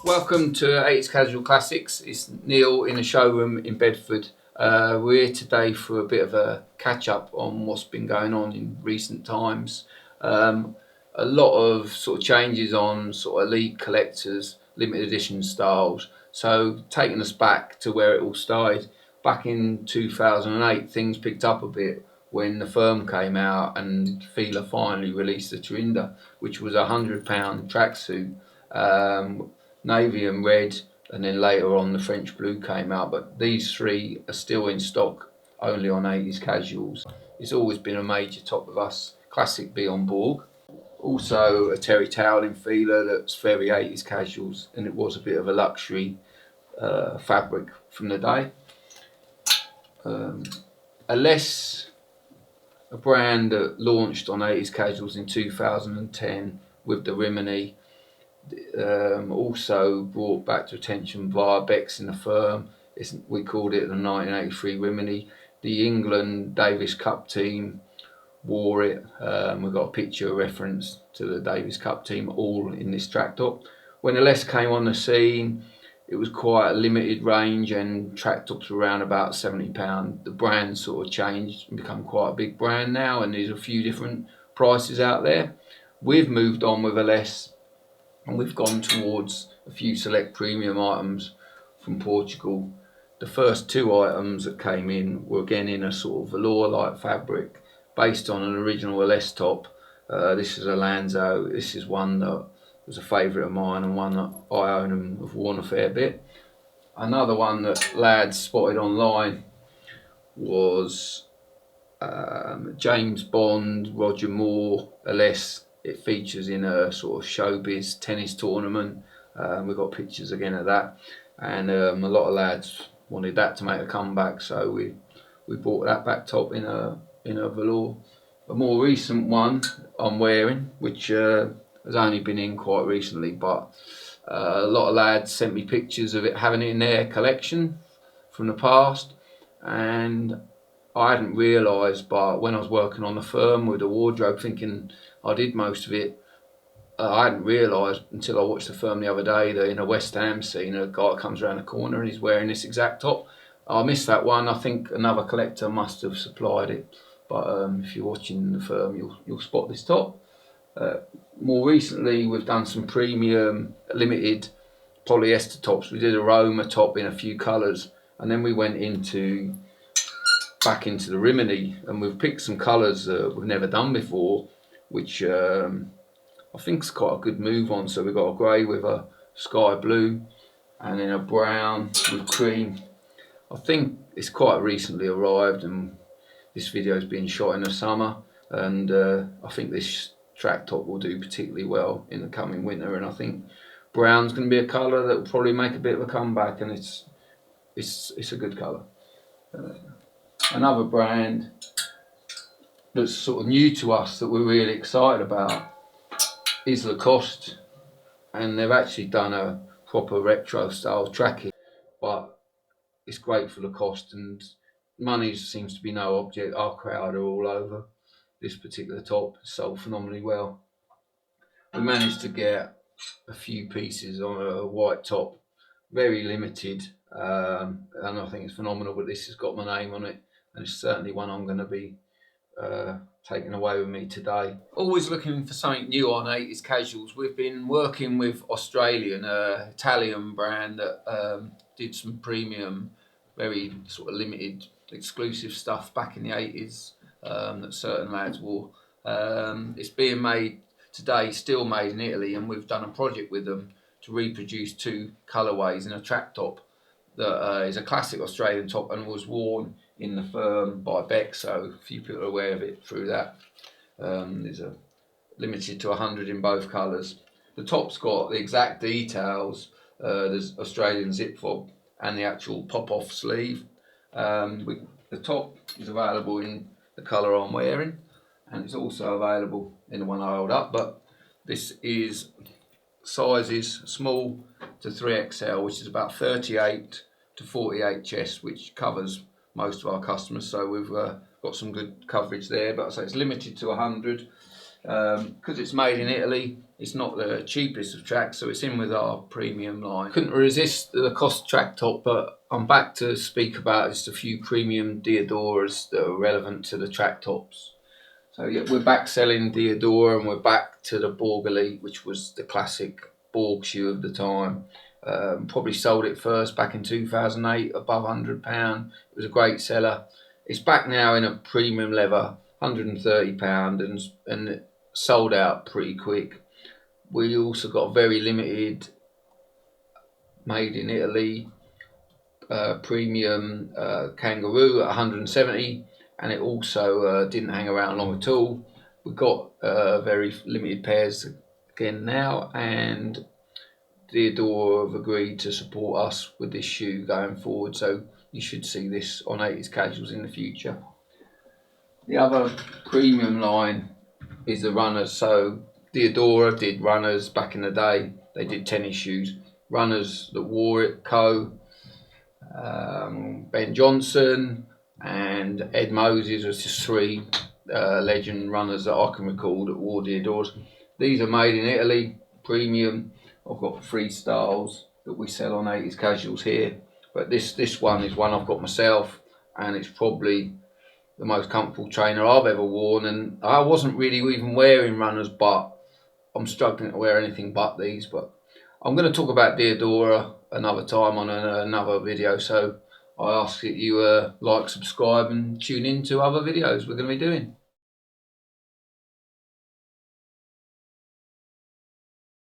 Welcome to 80s Casual Classics. It's Neil in the showroom in Bedford. We're here today for a bit of a catch up on what's been going on in recent times. A lot of sort of changes on sort of elite collectors, limited edition styles. So taking us back to where it all started. Back in 2008, things picked up a bit when the firm came out and Fila finally released the Trinda, which was a £100 tracksuit. Navy and red, and then later on the French blue came out, but these three are still in stock only on 80s Casuals. It's always been a major top of us. Classic B on Borg. Also a terry towel in Fila that's very 80s Casuals, and it was a bit of a luxury fabric from the day. Ellesse, a brand that launched on 80s Casuals in 2010 with the Rimini. Also brought back to attention via Bex in the firm. We called it the 1983 Rimini. The England Davis Cup team wore it. We've got a picture reference to the Davis Cup team all in this track top. When Ellesse came on the scene, it was quite a limited range and track tops were around about £70. The brand sort of changed and become quite a big brand now, and there's a few different prices out there. We've moved on with Ellesse, and we've gone towards a few select premium items from Portugal. The first two items that came in were again in a sort of velour-like fabric based on an original Ellesse top. This is a Lanzo. This is one that was a favourite of mine and one that I own and have worn a fair bit. Another one that lads spotted online was James Bond, Roger Moore, Ellesse. It features in a sort of showbiz tennis tournament. We've got pictures again of that, and a lot of lads wanted that to make a comeback, so we bought that back top in a velour. A more recent one I'm wearing, which has only been in quite recently, but a lot of lads sent me pictures of it having it in their collection from the past, and I hadn't realised, but when I was working on the firm with the wardrobe, thinking I did most of it, I hadn't realised until I watched the firm the other day that in a West Ham scene, a guy comes around the corner and he's wearing this exact top. I missed that one. I think another collector must have supplied it, but if you're watching the firm, you'll spot this top. More recently, we've done some premium limited polyester tops. We did a Roma top in a few colours, and then we went back into the Rimini, and we've picked some colours that we've never done before, which I think is quite a good move on. So we've got a grey with a sky blue, and then a brown with cream. I think it's quite recently arrived, and this video has been shot in the summer, and I think this track top will do particularly well in the coming winter, and I think brown's going to be a colour that will probably make a bit of a comeback, and it's a good colour. Another brand that's sort of new to us that we're really excited about is Lacoste, and they've actually done a proper retro style tracking, but it's great for Lacoste, and money seems to be no object. Our crowd are all over this particular top. It's sold phenomenally well. We managed to get a few pieces on a white top, very limited, and I think it's phenomenal, but this has got my name on it, and it's certainly one I'm going to be taking away with me today. Always looking for something new on 80s Casuals. We've been working with Australian, Italian brand that did some premium, very sort of limited, exclusive stuff back in the 80s that certain lads wore. It's being made today, still made in Italy, and we've done a project with them to reproduce two colourways in a track top that is a classic Australian top and was worn in the firm by Beck, so a few people are aware of it through that. There's a limited to 100 in both colours. The top's got the exact details. There's Australian zip fob and the actual pop-off sleeve. The top is available in the colour I'm wearing, and it's also available in the one I hold up, but this is sizes small to 3XL, which is about 38 to 48 chest, which covers most of our customers, so we've got some good coverage there. But I say it's limited to 100 because it's made in Italy. It's not the cheapest of tracks, so it's in with our premium line. Couldn't resist the Lacoste track top, but I'm back to speak about just a few premium Diadoras that are relevant to the track tops. So yeah, we're back selling Diadora, and we're back to the Borg Elite, which was the classic Borg shoe of the time. Probably sold it first back in 2008, above £100. It was a great seller. It's back now in a premium leather, £130, and sold out pretty quick. We also got a very limited, made in Italy, premium kangaroo at 170, and it also didn't hang around long at all. We've got very limited pairs again now, and Diadora have agreed to support us with this shoe going forward, so you should see this on 80s casuals in the future. The other premium line is the runners. So Diadora did runners back in the day. They did tennis shoes. Runners that wore it, Ben Johnson and Ed Moses was just three legend runners that I can recall that wore Diadoras. These are made in Italy, premium. I've got 3 styles that we sell on 80s casuals here, but this one is one I've got myself, and it's probably the most comfortable trainer I've ever worn. And I wasn't really even wearing runners, but I'm struggling to wear anything but these. But I'm going to talk about Diadora another time on another video, so I ask that you like, subscribe and tune in to other videos we're going to be doing.